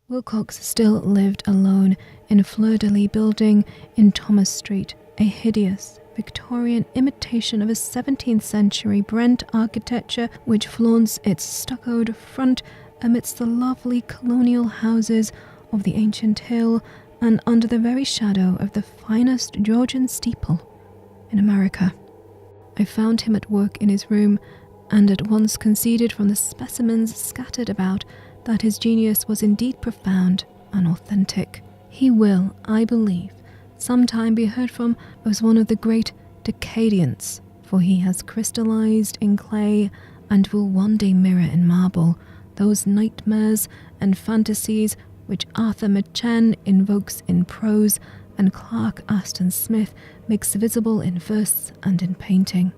Wilcox still lived alone in Fleur-de-Lis building in Thomas Street, a hideous Victorian imitation of a 17th century Brent architecture which flaunts its stuccoed front amidst the lovely colonial houses of the ancient hill and under the very shadow of the finest Georgian steeple in America. I found him at work in his room and at once conceded from the specimens scattered about that his genius was indeed profound and authentic. He will, I believe, sometime be heard from as one of the great decadients, for he has crystallized in clay and will one day mirror in marble those nightmares and fantasies which Arthur Machen invokes in prose and Clark Aston Smith makes visible in verse and in painting.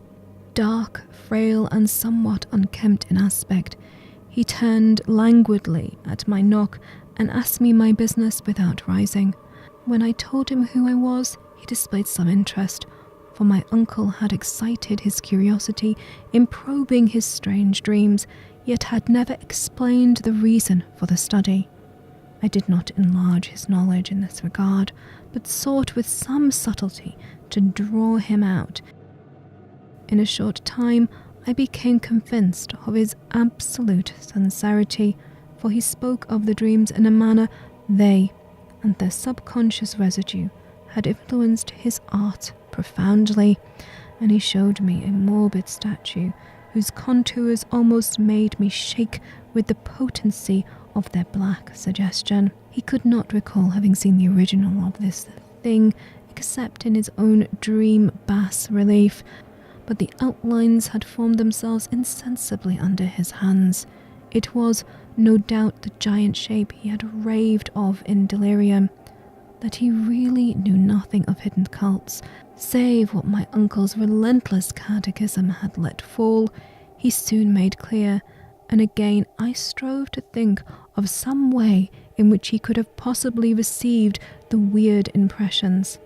Dark, frail, and somewhat unkempt in aspect, he turned languidly at my knock and asked me my business without rising. When I told him who I was, he displayed some interest, for my uncle had excited his curiosity in probing his strange dreams, yet had never explained the reason for the study. I did not enlarge his knowledge in this regard, but sought with some subtlety to draw him out. In a short time, I became convinced of his absolute sincerity, for he spoke of the dreams in a manner they, and their subconscious residue, had influenced his art profoundly, and he showed me a morbid statue whose contours almost made me shake with the potency of their black suggestion. He could not recall having seen the original of this thing except in his own dream bas-relief, but the outlines had formed themselves insensibly under his hands. It was, no doubt, the giant shape he had raved of in delirium. That he really knew nothing of hidden cults, save what my uncle's relentless catechism had let fall, he soon made clear, and again I strove to think of some way in which he could have possibly received the weird impressions.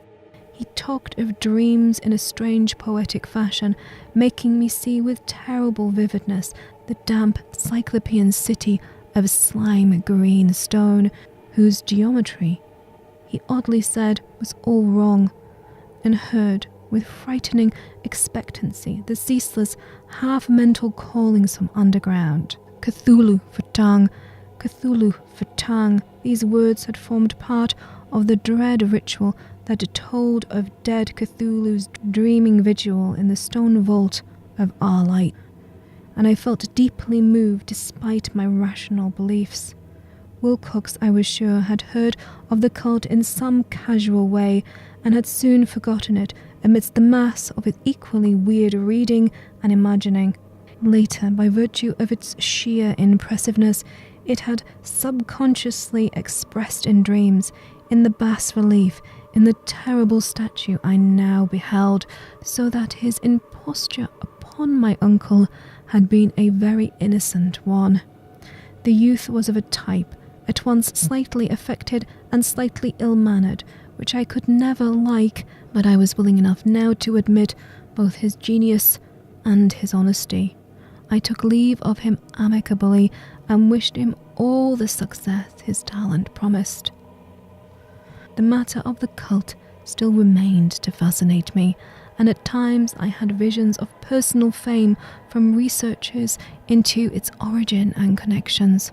He talked of dreams in a strange poetic fashion, making me see with terrible vividness the damp cyclopean city of slime green stone, whose geometry, he oddly said, was all wrong, and heard with frightening expectancy the ceaseless half-mental callings from underground. Cthulhu Fatang, Cthulhu Fatang. These words had formed part of the dread ritual that told of dead Cthulhu's dreaming vigil in the stone vault of our light, and I felt deeply moved despite my rational beliefs. Wilcox, I was sure, had heard of the cult in some casual way and had soon forgotten it amidst the mass of its equally weird reading and imagining. Later, by virtue of its sheer impressiveness, it had subconsciously expressed in dreams, in the bas-relief, in the terrible statue I now beheld, so that his imposture upon my uncle had been a very innocent one. The youth was of a type, at once slightly affected and slightly ill-mannered, which I could never like, but I was willing enough now to admit both his genius and his honesty. I took leave of him amicably and wished him all the success his talent promised. The matter of the cult still remained to fascinate me, and at times I had visions of personal fame from researches into its origin and connections.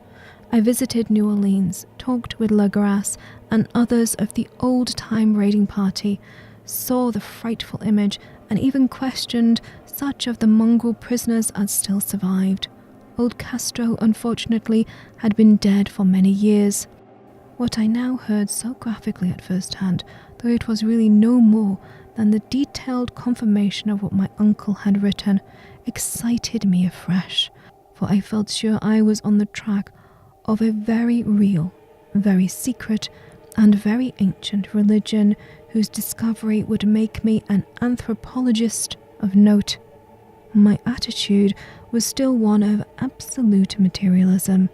I visited New Orleans, talked with Legrasse and others of the old-time raiding party, saw the frightful image, and even questioned such of the mongrel prisoners as still survived. Old Castro, unfortunately, had been dead for many years. What I now heard so graphically at first hand, though it was really no more than the detailed confirmation of what my uncle had written, excited me afresh, for I felt sure I was on the track of a very real, very secret, and very ancient religion whose discovery would make me an anthropologist of note. My attitude was still one of absolute materialism,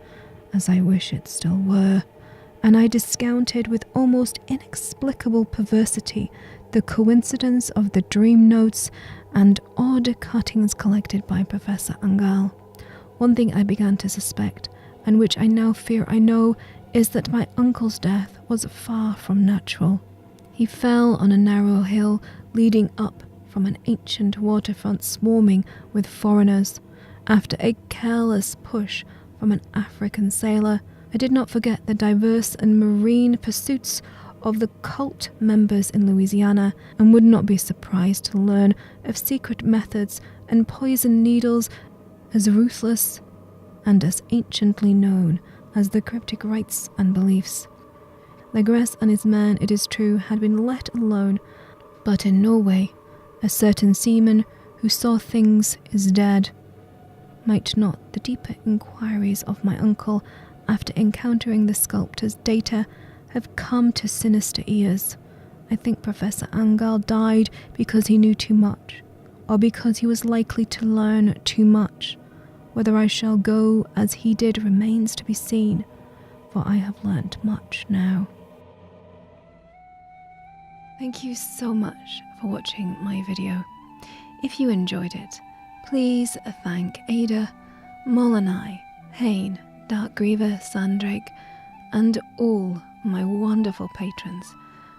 as I wish it still were, and I discounted with almost inexplicable perversity the coincidence of the dream notes and odd cuttings collected by Professor Angal. One thing I began to suspect, and which I now fear I know, is that my uncle's death was far from natural. He fell on a narrow hill leading up from an ancient waterfront swarming with foreigners. After a careless push from an African sailor, I did not forget the diverse and marine pursuits of the cult members in Louisiana, and would not be surprised to learn of secret methods and poison needles as ruthless and as anciently known as the cryptic rites and beliefs. Legrès and his men, it is true, had been let alone, but in Norway, a certain seaman who saw things is dead. Might not the deeper inquiries of my uncle, after encountering the sculptor's data, have come to sinister ears? I think Professor Angal died because he knew too much, or because he was likely to learn too much. Whether I shall go as he did remains to be seen, for I have learnt much now. Thank you so much for watching my video. If you enjoyed it, please thank Ada, Molinai, Hain, Darkgriever, Sandrake, and all my wonderful patrons,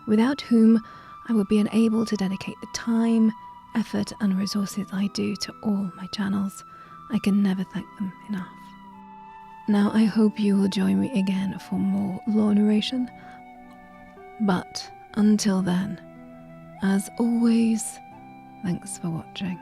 without whom I would be unable to dedicate the time, effort and resources I do to all my channels. I can never thank them enough. Now I hope you will join me again for more lore narration, but until then, as always, thanks for watching.